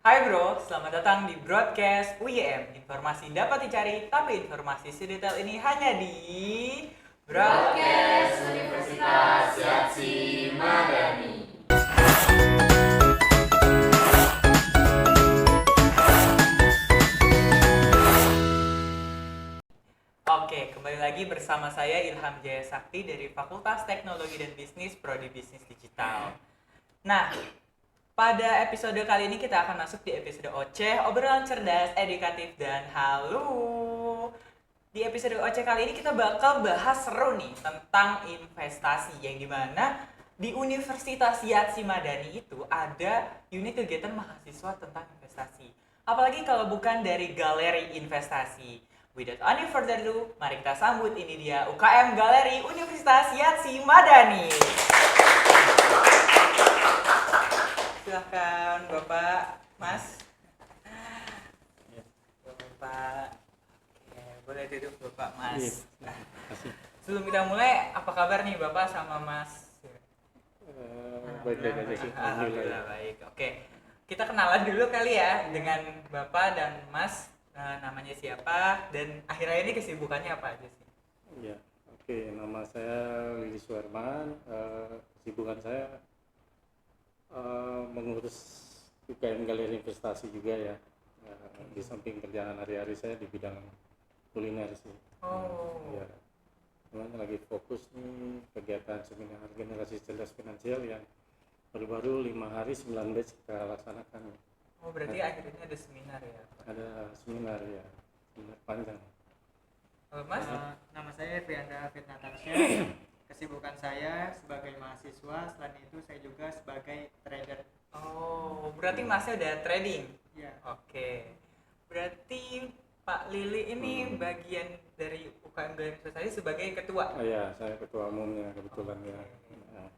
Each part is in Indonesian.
Hai bro, selamat datang di broadcast UYM. Informasi dapat dicari, tapi informasi sedetail ini hanya di Broadcast broadcast. Universitas Yatsi Madani. Oke, kembali lagi bersama saya Ilham Jaya Sakti dari Fakultas Teknologi dan Bisnis Prodi Bisnis Digital. Nah, pada episode kali ini kita akan masuk di episode Oceh, obrolan cerdas, edukatif, dan halu. Di episode Oceh kali ini kita bakal bahas seru nih tentang investasi, yang dimana di Universitas Yatsi Madani itu ada unit kegiatan mahasiswa tentang investasi. Apalagi kalau bukan dari galeri investasi. Without any further ado, mari kita sambut ini dia UKM Galeri Universitas Yatsi Madani. Silahkan Bapak, Mas. Bapak, oke, boleh duduk Bapak, Mas. Iya, kasih. Sebelum kita mulai, apa kabar nih Bapak sama Mas? Baik-baik aja sih. Alhamdulillah baik. Oke, kita kenalan dulu kali ya dengan Bapak dan Mas. Namanya siapa dan akhir-akhir ini kesibukannya apa aja sih? Iya, oke. Nama saya Willy Suherman. Kesibukan saya mengurus UKM Galeri Investasi juga ya. Di samping kerjaan hari-hari saya di bidang kuliner sih. Oh, Ya, cuman lagi fokus nih kegiatan seminar generasi cerdas finansial yang baru-baru 5 hari 9 batch kita laksanakan. oh berarti akhirnya ada seminar ya, Pak? Ada seminar ya, seminar panjang. Mas? Nama saya Frianda Fitnatarsya. Kesibukan saya sebagai mahasiswa, selain itu saya juga sebagai trader. Oh, berarti Masnya udah trading? Ya, Oke, berarti Pak Lili ini bagian dari UKM Galeri Investasi sebagai ketua? Oh ya, saya ketua umumnya kebetulan ya. Nah,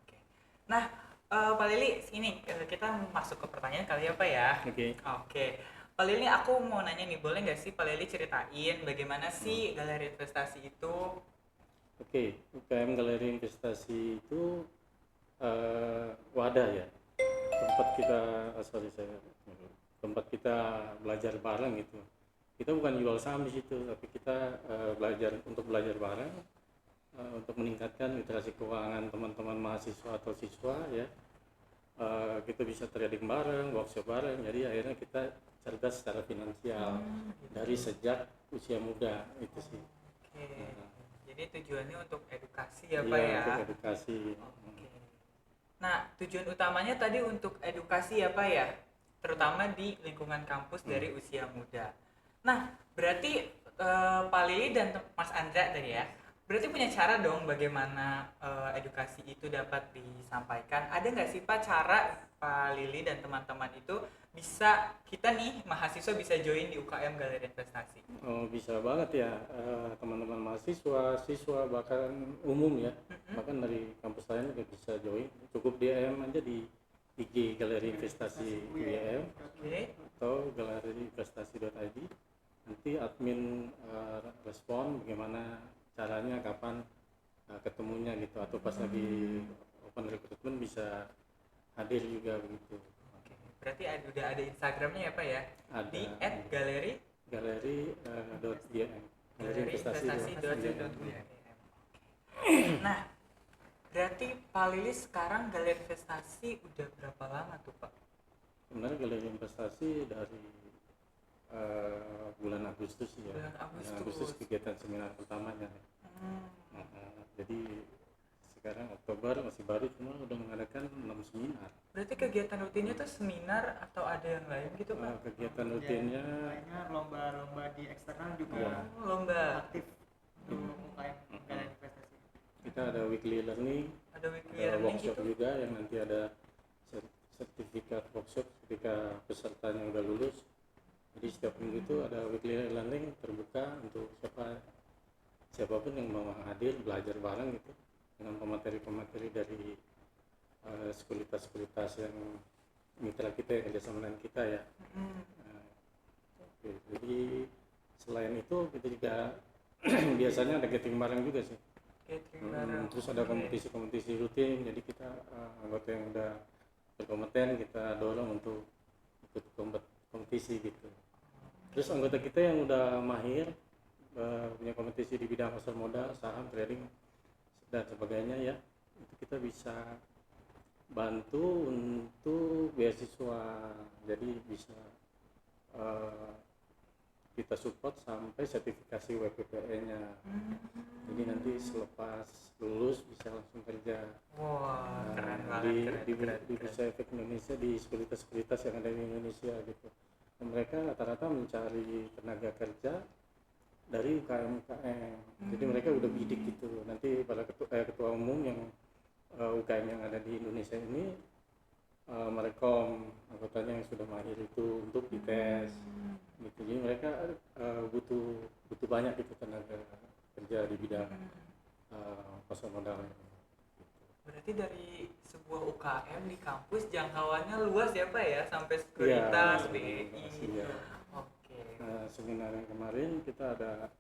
Oke. Nah, Pak Lili, ini kita masuk ke pertanyaan kali ya Pak ya. Oke. Oke. Pak Lili, aku mau nanya nih, boleh nggak sih Pak Lili ceritain bagaimana sih galeri investasi itu? Oke, UKM Galeri Investasi itu wadah ya, tempat kita, tempat kita belajar bareng gitu. Kita bukan jual saham di situ, tapi kita belajar bareng, untuk meningkatkan literasi keuangan teman-teman mahasiswa atau siswa ya. Kita bisa trading bareng, workshop bareng, jadi akhirnya kita cerdas secara finansial dari sejak usia muda itu sih. Oke. Jadi tujuannya untuk edukasi ya Pak Iya, ya? untuk edukasi. Oke. Nah, tujuan utamanya tadi untuk edukasi ya Pak ya? Terutama di lingkungan kampus dari usia muda. Nah, berarti Pak Lili dan Mas Andra tadi ya, berarti punya cara dong bagaimana edukasi itu dapat disampaikan. Ada nggak sih Pak cara Pak Lili dan teman-teman itu bisa, kita nih mahasiswa bisa join di UKM Galeri Investasi? Oh, bisa banget ya, teman-teman mahasiswa, siswa, bahkan umum ya, bahkan dari kampus lain juga bisa join. Cukup DM aja di IG Galeri Investasi UYM Oke. atau galeriinvestasi.id. Nanti admin respon bagaimana caranya, kapan ketemunya gitu, atau pas lagi open recruitment bisa hadir juga begitu. Oke. Berarti udah ada Instagramnya ya Pak ya? Ada Di @galeri galeri.ym, galeri investasi. investasi.ym. Nah, berarti Pak Lili sekarang galeri investasi udah berapa lama tuh Pak? Sebenarnya galeri investasi dari bulan Agustus ya. Bulan Agustus. Kegiatan seminar pertamanya. Hmm. Jadi sekarang Oktober masih baru, cuma udah mengadakan 6 seminar. Berarti kegiatan rutinnya tuh seminar atau ada yang lain gitu Pak? Kegiatan rutinnya lainnya lomba-lomba di eksternal juga Iya. Lomba, aktif untuk UKM Galeri Investasi. kita ada weekly learning, ada weekly ada learning workshop gitu. juga yang nanti ada sertifikat workshop ketika pesertanya udah lulus. Jadi setiap minggu itu ada weekly learning terbuka untuk siapapun yang mau hadir belajar bareng gitu dengan pemateri-pemateri dari sekuritas-sekuritas yang mitra kita yang kerjasama dengan kita ya. Hmm. Oke, jadi selain itu kita juga biasanya ada getting bareng juga sih. Catering bareng. Terus ada kompetisi-kompetisi rutin, jadi kita anggota yang udah berkompeten kita dorong untuk kompetisi gitu. Terus anggota kita yang udah mahir punya kompetisi di bidang pasar modal, saham, trading dan sebagainya ya, itu kita bisa bantu untuk beasiswa. Jadi bisa kita support sampai sertifikasi WPPE-nya. Jadi nanti selepas lulus bisa langsung kerja. Wah, keren di banget, di, keren, di Bursa Efek Indonesia, di sekuritas-sekuritas yang ada di Indonesia gitu. Dan mereka rata-rata mencari tenaga kerja dari UKM-UKM. Jadi mereka udah bidik gitu. Nanti pada ketua umum yang UKM yang ada di Indonesia ini merekom anggotanya yang sudah mahir itu untuk dites gitu. Jadi mereka butuh banyak itu tenaga kerja di bidang pasar modal. Berarti dari sebuah UKM di kampus jangkauannya luas ya Pak ya, sampai sekuritas, Iya, BNI. iya. Oke. Seminar yang kemarin kita ada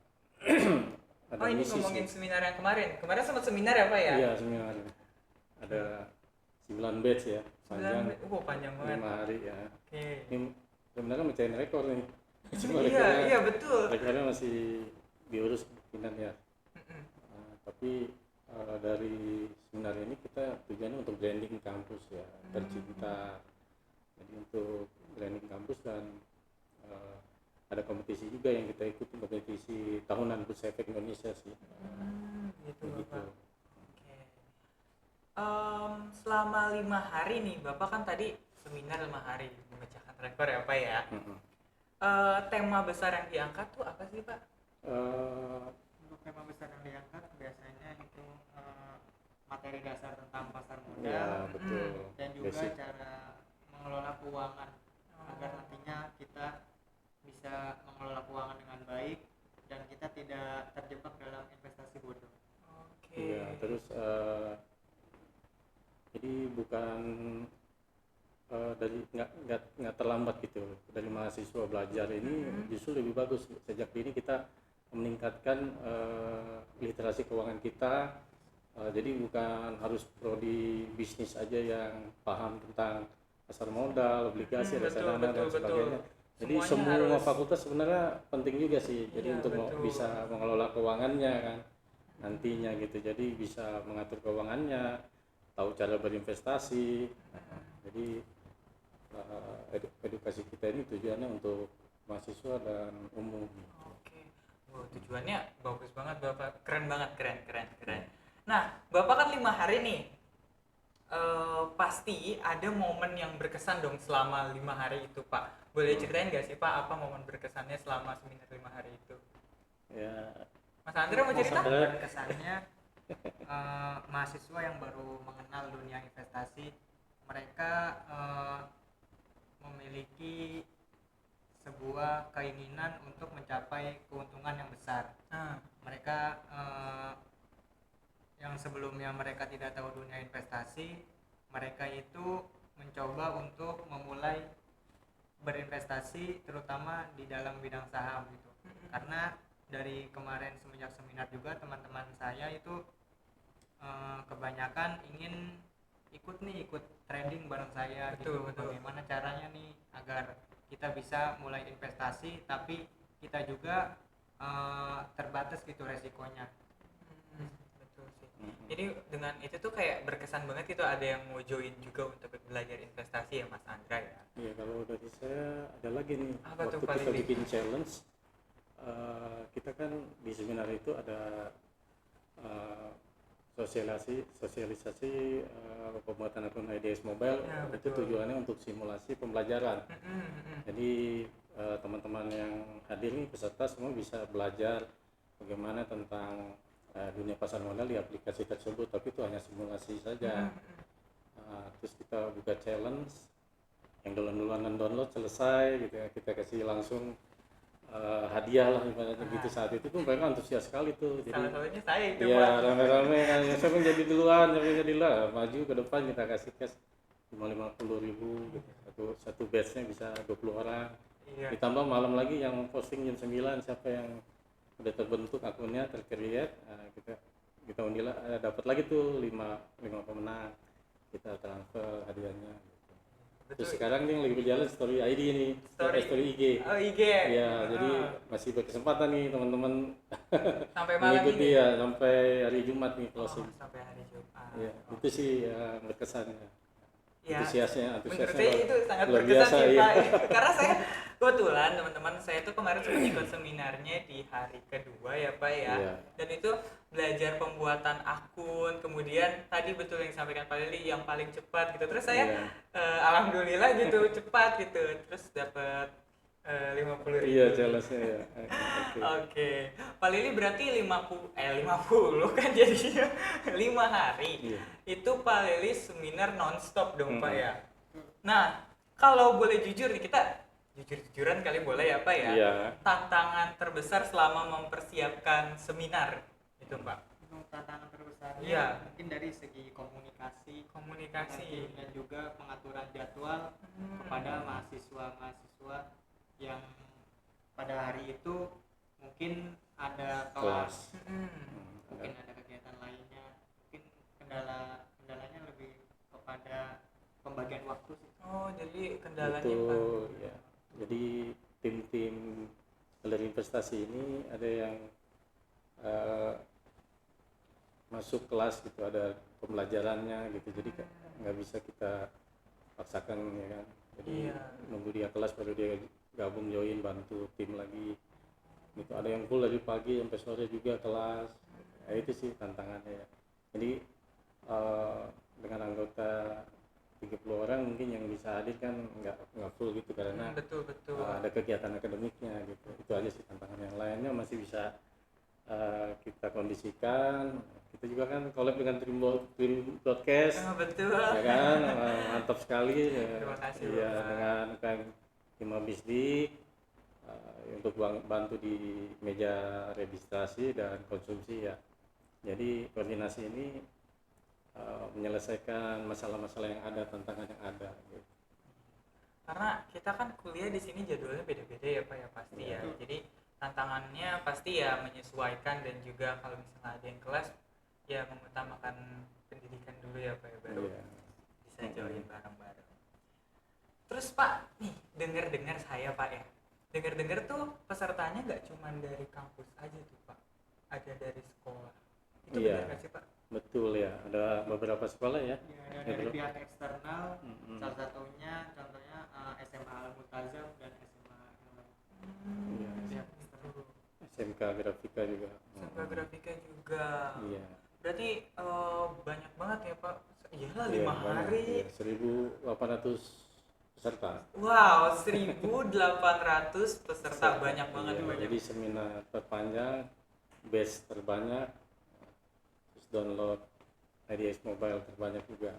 Oh ini misi ngomongin sih. seminar yang kemarin sempat seminar ya Pak ya? Iya, seminar ada 9 batch ya, panjang Panjang banget. 5 hari ya. Oke. Ini sebenarnya mecahin rekor nih. Iya betul. Rekornya masih diurus pimpinan ya. Tapi dari seminar ini kita tujuannya untuk branding kampus ya, tercinta. Jadi untuk branding kampus dan ada kompetisi juga yang kita ikuti, kompetisi tahunan Bursa Efek Indonesia sih. Gitu Begitu. Bapak. Oke. Selama 5 hari nih, Bapak kan tadi seminar 5 hari memecahkan rekor ya Pak ya. Tema besar yang diangkat tuh apa sih Pak? Untuk tema besar yang diangkat biasanya itu materi dasar tentang pasar modal Ya betul. dan juga Basic. cara mengelola keuangan agar nantinya kita bisa mengelola keuangan dengan baik dan kita tidak terjebak dalam investasi bodoh. Oke. Iya, terus jadi bukan dari nggak terlambat gitu dari mahasiswa belajar ini justru lebih bagus sejak ini kita meningkatkan literasi keuangan kita. Jadi bukan harus prodi bisnis aja yang paham tentang pasar modal, obligasi, reksadana dan sebagainya. Jadi Semuanya semua fakultas sebenarnya penting juga sih. Jadi Iya, untuk betul. bisa mengelola keuangannya kan nantinya gitu. Jadi bisa mengatur keuangannya, tahu cara berinvestasi. Jadi edukasi kita ini tujuannya untuk mahasiswa dan umum. Oke. Wow, tujuannya bagus banget Bapak. Keren banget, keren. Nah, Bapak kan 5 hari nih. Pasti ada momen yang berkesan dong selama 5 hari itu, Pak. Boleh ceritain nggak sih, Pak, apa momen berkesannya selama seminar 5 hari itu? Ya, Mas Andre mau cerita? Mas- Dan kesannya mahasiswa yang baru mengenal dunia investasi, mereka memiliki sebuah keinginan untuk mencapai keuntungan yang besar. Mereka yang sebelumnya mereka tidak tahu dunia investasi, mereka itu mencoba untuk memulai berinvestasi terutama di dalam bidang saham gitu. Karena dari kemarin semenjak seminar juga teman-teman saya itu kebanyakan ingin ikut trading bareng saya gitu. Betul. Bagaimana caranya nih agar kita bisa mulai investasi tapi kita juga terbatas gitu resikonya. Betul sih. Jadi dengan itu tuh kayak berkesan banget gitu, ada yang mau join juga untuk belajar investasi ya Mas Andra ya. Iya, kalau dari saya ada lagi nih. Apa tuh, Waktu Pak kita Lili? bikin challenge, kita kan di seminar itu ada sosialisasi pembuatan akun IDS Mobile. Ya, Itu betul. tujuannya untuk simulasi pembelajaran. Jadi teman-teman yang hadir nih, peserta semua bisa belajar bagaimana tentang dunia pasar modal di aplikasi tersebut, tapi itu hanya simulasi saja. Terus kita buka challenge, yang duluan download selesai gitu ya, kita kasih langsung hadiah lah ibaratnya gitu. Saat itu tuh mereka antusias sekali tuh. Jadi Salah satunya saya itu iya, Pak. rame-rame kan, siapa yang jadi duluan, maju ke depan, kita kasih cash 50.000 gitu. Satu batch-nya bisa 20 orang. Iya. Ditambah malam lagi yang posting jam 9, siapa yang udah terbentuk akunnya, tercreate, kita undi dapat lagi tuh 5 pemenang, kita transfer hadiahnya gitu. Terus sekarang nih yang lagi berjalan Story ID nih, Story IG. Oh, IG. Ya, jadi masih berkesempatan nih teman-teman Sampai malam mengikuti ini. ya sampai hari Jumat nih Oh, closing. sampai hari Jumat. Ya, Oh. itu sih ya berkesan ya. Ya, Antusiasnya menurut saya itu sangat luar berkesan biasa, sih iya. Pak. Karena saya kebetulan teman-teman saya tuh kemarin sempat ikut seminarnya di hari kedua ya Pak ya. Iya. Dan itu belajar pembuatan akun, kemudian tadi betul yang disampaikan Pak Lili yang paling cepat gitu. Terus saya Iya. alhamdulillah gitu cepat gitu. Terus dapat 50.000. Iya, jelasnya ya. Oke. Oke. Pak Lili berarti 50 kan jadinya 5 hari. Iya. Itu Pak Lili seminar nonstop dong Pak Mm-mm. ya. Nah, kalau boleh jujur nih kita jujur-jujuran kali boleh ya Pak ya. Iya. Tantangan terbesar selama mempersiapkan seminar itu Pak. Untuk tantangan terbesarnya Iya. mungkin dari segi komunikasi dan juga pengaturan jadwal kepada mahasiswa-mahasiswa yang pada hari itu mungkin ada kelas, mungkin ada kegiatan lainnya, mungkin kendalanya lebih kepada pembagian waktu sih. Oh, jadi kendalanya Itu Pak. ya. Jadi tim-tim galeri investasi ini ada yang masuk kelas gitu, ada pembelajarannya gitu, jadi nggak bisa kita paksakan ya kan. Jadi Iya. nunggu dia kelas baru dia gabung join bantu tim lagi gitu. Ada yang full dari pagi sampai sore juga kelas. Ya, itu sih tantangannya ya. Jadi dengan anggota 30 orang mungkin yang bisa hadir kan nggak full gitu karena Betul. ada kegiatan akademiknya gitu. Itu aja sih tantangan. Yang lainnya masih bisa kita kondisikan. Kita juga kan collab dengan tim broadcast Betul. ya kan. Mantap sekali ya. Terima kasih, Iya, Bapak. dengan UKM Hima Bisdik untuk bantu di meja registrasi dan konsumsi ya. Jadi koordinasi ini menyelesaikan masalah-masalah yang ada, tantangan yang ada gitu. Karena kita kan kuliah di sini jadwalnya beda-beda ya Pak ya pasti ya. Jadi tantangannya pasti ya menyesuaikan dan juga kalau misalnya ada yang kelas ya mengutamakan pendidikan dulu ya Pak ya baru Iya. bisa join bareng-bareng. Terus Pak, nih dengar-dengar saya Pak ya. Dengar-dengar tuh pesertanya nggak cuma dari kampus aja tuh Pak. Ada dari sekolah. Itu Iya. benar nggak sih Pak? Betul ya, ada beberapa sekolah ya. Ya, dari betul. pihak eksternal, Mm-mm. salah satunya contohnya SMA Al Multazam dan SMA yang lain. Iya. Pihak eksternal. SMK Grafika juga. Sampai grafika juga. Iya. Berarti banyak banget ya Pak. Iyalah Iya, 5 banyak, hari. iya. 1.800 peserta. Wow, 1.800 peserta banyak banget Iya, banyak. jadi seminar terpanjang, batch terbanyak, terus download IDS Mobile terbanyak juga.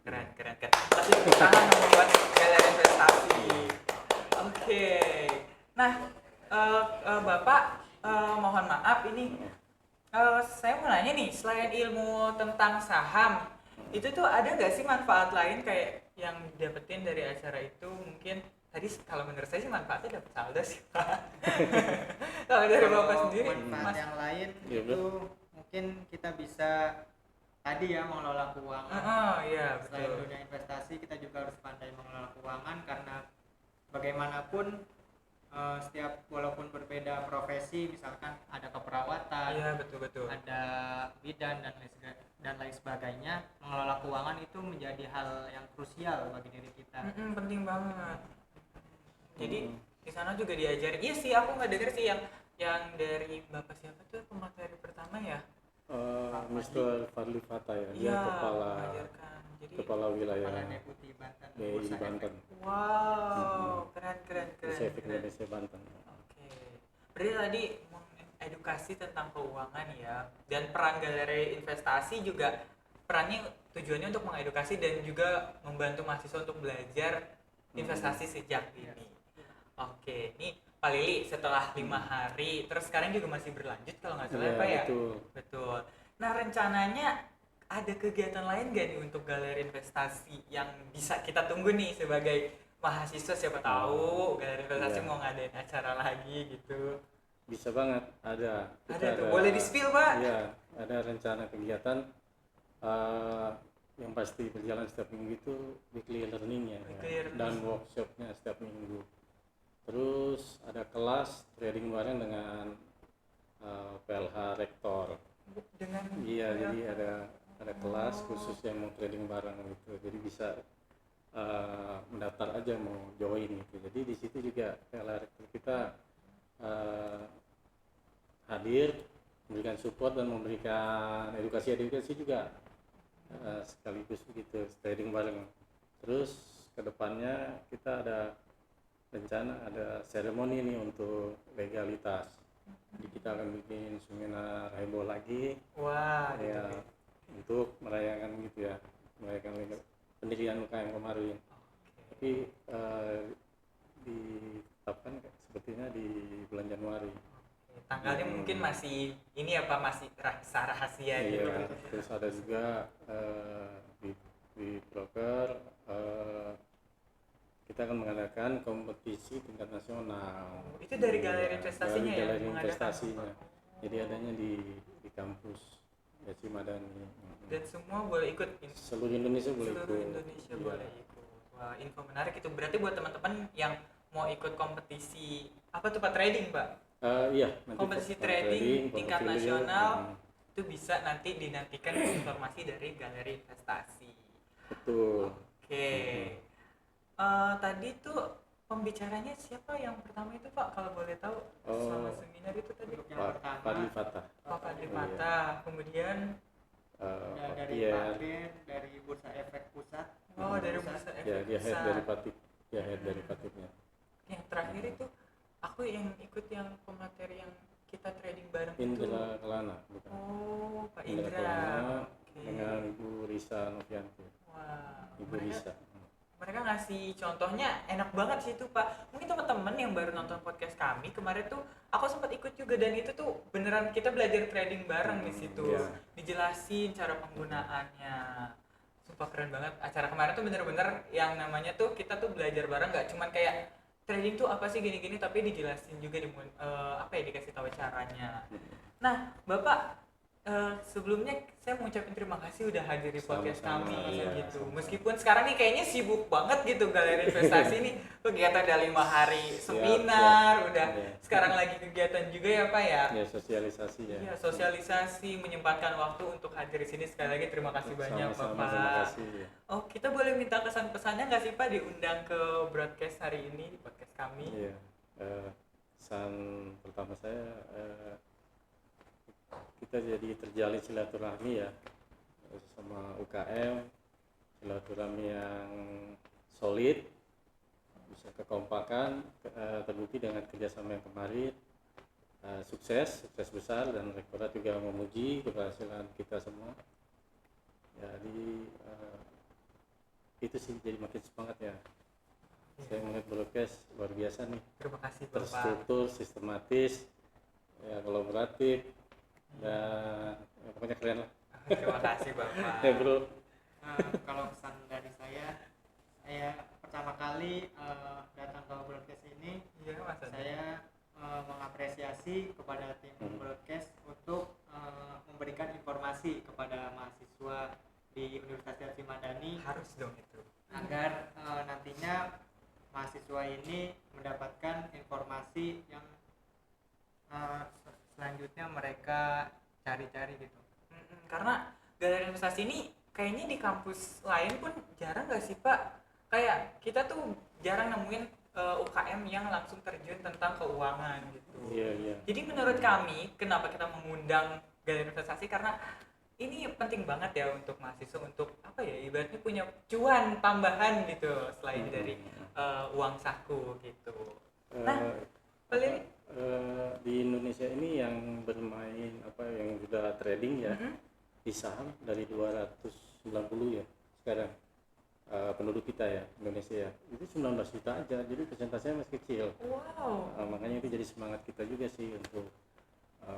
Keren. Kasih tepuk tangan dong buat galeri investasi. Oke. Nah, Bapak mohon maaf ini saya mau nanya nih, selain ilmu tentang saham, itu tuh ada nggak sih manfaat lain kayak yang didapetin dari acara itu? Mungkin tadi kalau menurut saya sih manfaatnya dapat saldo sih Pak. Kalau dari Bapak Kalau sendiri, manfaat Mas? yang lain Iya, itu mungkin kita bisa tadi ya mengelola keuangan. Oh iya Selain betul. dunia investasi, kita juga harus pandai mengelola keuangan karena bagaimanapun setiap walaupun berbeda profesi, misalkan ada keperawatan, Iya betul. ada bidan dan lain sebagainya, mengelola keuangan itu menjadi hal yang krusial bagi diri kita. Penting banget. Jadi di sana juga diajarin. Iya sih, aku nggak denger sih yang dari Bapak siapa tuh pemateri pertama ya? Mr. Fadli Fatah ya, dia Iya, kepala mengajarkan. Jadi kepala wilayah Kepala Deputi Banten, BI Bursa Efek. Banten, wow, keren. Bursa Efek Indonesia Banten. Oke. Berarti tadi edukasi tentang keuangan ya. Dan peran galeri investasi juga perannya tujuannya untuk mengedukasi dan juga membantu mahasiswa untuk belajar investasi sejak dini. Oke, nih Pak Lili setelah 5 hari, terus sekarang juga masih berlanjut kalau nggak salah Iya, Pak ya? betul. Nah rencananya ada kegiatan lain nggak nih untuk galeri investasi yang bisa kita tunggu nih sebagai mahasiswa, siapa tahu galeri investasi Iya. mau ngadain acara lagi gitu. Bisa banget, ada. Kita Ada tuh, boleh di-spill Pak? Iya, ada rencana kegiatan yang pasti berjalan setiap minggu itu weekly learning ya, Weekly learning. dan workshopnya setiap minggu. Terus ada kelas trading bareng dengan PLH Rektor. Dengan Iya, jadi ada kelas khusus yang mau trading bareng gitu. Jadi bisa mendaftar aja mau join gitu. Jadi di situ juga PLH Rektor kita hadir, memberikan support dan memberikan edukasi juga sekaligus begitu trading bareng. Terus kedepannya kita ada rencana ada seremoni nih untuk legalitas. Jadi kita akan bikin seminar heboh lagi wah ya gitu. untuk merayakan gitu ya, merayakan pendirian UKM kemarin. Tapi ditetapkan sepertinya di bulan Januari. Tanggalnya mungkin masih ini ya Pak, masih rahasia gitu. Iya, terus ada juga di broker kita akan mengadakan kompetisi tingkat nasional. Itu dari galeri Iya, investasinya dari ya, galeri mengadakan? investasinya. Jadi adanya di kampus Yaci Madani. Dan semua boleh ikut. Seluruh Indonesia boleh Seluruh ikut. Indonesia Iya. boleh ikut. Wah, info menarik itu. Berarti buat teman-teman yang mau ikut kompetisi apa tuh Pak, trading Pak? Iya, nanti Kompetisi trading tingkat nasional itu bisa nanti dinantikan informasi dari galeri investasi. Betul. Oke. Tadi tuh pembicaranya siapa yang pertama itu Pak, kalau boleh tahu? Sama seminar itu tadi Untuk yang Pak pertama Fadli Fatah. Pak Fadli Iya. Fatah, kemudian ada Pak dari Pierre. Pak Ben dari Bursa Efek Pusat. dari Pusat. Bursa Ya, Efek dia head Pusat. dari Patip. Dia head dari Patipnya. Yang terakhir itu aku yang ikut yang pemateri yang kita trading bareng itu. Indra Kelana, bukan? Oh, Pak Indra Indra. Kelana Oke. dengan Ibu Risa Novianti. Wah, Ibu Risa. mereka ngasih contohnya enak banget sih itu Pak. Mungkin teman-teman yang baru nonton podcast kami kemarin tuh aku sempat ikut juga, dan itu tuh beneran kita belajar trading bareng di situ. Iya. Dijelasin cara penggunaannya. Sumpah keren banget. Acara kemarin tuh bener-bener yang namanya tuh kita tuh belajar bareng, nggak cuman kayak trading tuh apa sih gini-gini, tapi dijelasin juga dikasih tahu caranya. Nah, Bapak sebelumnya saya mau ucapin terima kasih udah hadir di podcast Sama-sama, kami iya, gitu. sama-sama. Meskipun sekarang nih kayaknya sibuk banget gitu galeri investasi nih. Kegiatan udah 5 hari seminar, udah Iya. sekarang lagi kegiatan juga ya Pak ya. Ya, sosialisasi ya. Iya, sosialisasi, menyempatkan waktu untuk hadir di sini. Sekali lagi terima kasih banyak Sama-sama, Bapak. terima kasih. Ya. Oh, kita boleh minta kesan-pesannya nggak sih Pak diundang ke broadcast hari ini di podcast kami? Iya. Pesan pertama saya kita jadi terjalin silaturahmi ya sama UKM, silaturahmi yang solid, bisa kekompakan, terbukti dengan kerjasama yang kemarin, sukses besar, dan rektorat juga memuji keberhasilan kita semua. Jadi itu sih jadi makin semangat ya. Saya melihat broadcast luar biasa nih, Terima kasih Bapak. terstruktur, sistematis, ya kolaboratif, dan ya, pokoknya keren lah. Terima kasih Bapak. Ya bro. Kalau kesan dari saya pertama kali datang ke broadcast ini, Iya Mas. saya mengapresiasi kepada tim broadcast untuk memberikan informasi kepada mahasiswa di Universitas Yaci Madani Harus dong itu. agar nantinya mahasiswa ini mendapatkan informasi yang selanjutnya mereka cari-cari gitu. Karena galeri investasi ini kayaknya di kampus lain pun jarang nggak sih Pak? Kayak kita tuh jarang nemuin UKM yang langsung terjun tentang keuangan gitu. Iya. Jadi menurut kami kenapa kita mengundang galeri investasi, karena ini penting banget ya untuk mahasiswa, untuk apa ya, ibaratnya punya cuan tambahan gitu selain dari uang saku gitu. Nah, paling di Indonesia ini yang bermain yang sudah trading ya di saham dari 290 ya sekarang penduduk kita ya Indonesia ya, itu 19 juta aja, jadi persentasenya masih kecil. wow. Makanya itu jadi semangat kita juga sih untuk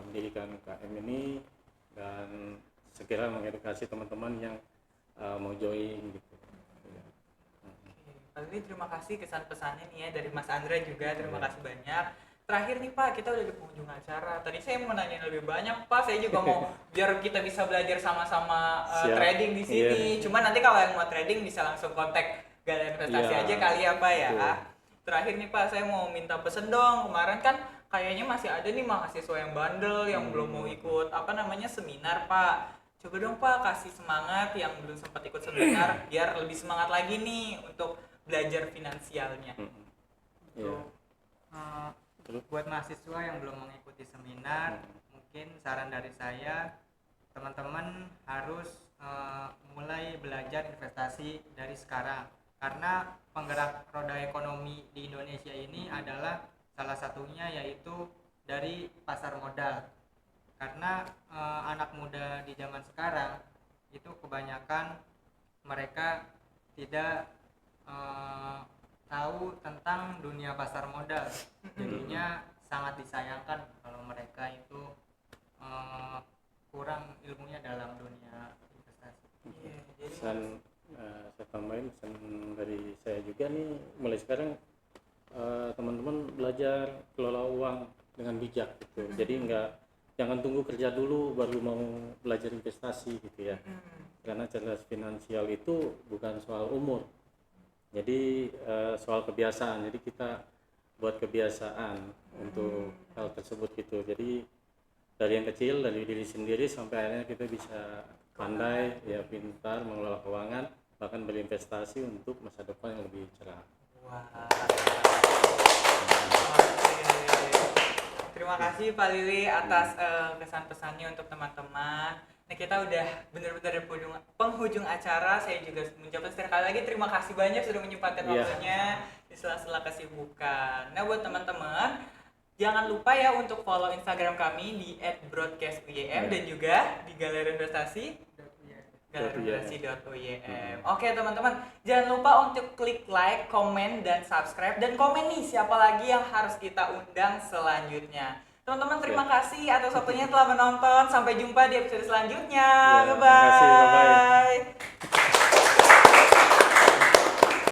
mendirikan UKM ini dan segera mengedukasi teman-teman yang mau join gitu. Paling terima kasih kesan pesannya nih ya dari Mas Andra juga, terima kasih banyak. terakhir nih Pak, kita udah di penghujung acara. Tadi saya mau nanya lebih banyak Pak, saya juga mau biar kita bisa belajar sama-sama Siap. trading di sini. Iya. Cuman nanti kalau yang mau trading bisa langsung kontak Galeri Investasi Iya. aja kali ya Pak ya. Betul. Terakhir nih Pak, saya mau minta pesen dong. Kemarin kan kayaknya masih ada nih mahasiswa yang bandel yang belum mau ikut seminar Pak. Coba dong Pak kasih semangat yang belum sempat ikut seminar biar lebih semangat lagi nih untuk belajar finansialnya. Iya. Buat mahasiswa yang belum mengikuti seminar, mungkin saran dari saya, teman-teman harus mulai belajar investasi dari sekarang, karena penggerak roda ekonomi di Indonesia ini adalah salah satunya yaitu dari pasar modal. Karena anak muda di zaman sekarang itu kebanyakan mereka tidak tahu tentang dunia pasar modal, jadinya sangat disayangkan kalau mereka itu kurang ilmunya dalam dunia investasi. Iya, jadi Pesan saya tambahin pesan dari saya juga nih, mulai sekarang teman-teman belajar kelola uang dengan bijak gitu. Jadi jangan tunggu kerja dulu baru mau belajar investasi gitu ya. Karena cerdas finansial itu bukan soal umur. Jadi soal kebiasaan. Jadi kita buat kebiasaan untuk hal tersebut gitu. Jadi dari yang kecil, dari diri sendiri sampai akhirnya kita bisa pandai, ya pintar mengelola keuangan, bahkan berinvestasi untuk masa depan yang lebih cerah. wah. Oke. Terima kasih Pak Lili atas kesan pesannya untuk teman-teman. Nah, kita udah benar-benar di penghujung acara. Saya juga mengucapkan sekali lagi terima kasih banyak sudah menyempatkan Iya. waktunya di sela-sela kesibukan. Nah, buat teman-teman, jangan lupa ya untuk follow Instagram kami di @broadcast.uym dan juga di Galeri Investasi galeriinvestasi.uym. Oke teman-teman, jangan lupa untuk klik like, komen, dan subscribe, dan komen nih siapa lagi yang harus kita undang selanjutnya. Teman-teman terima kasih atas waktunya telah menonton. Sampai jumpa di episode selanjutnya. Ya, Bye-bye. terima kasih, bye-bye.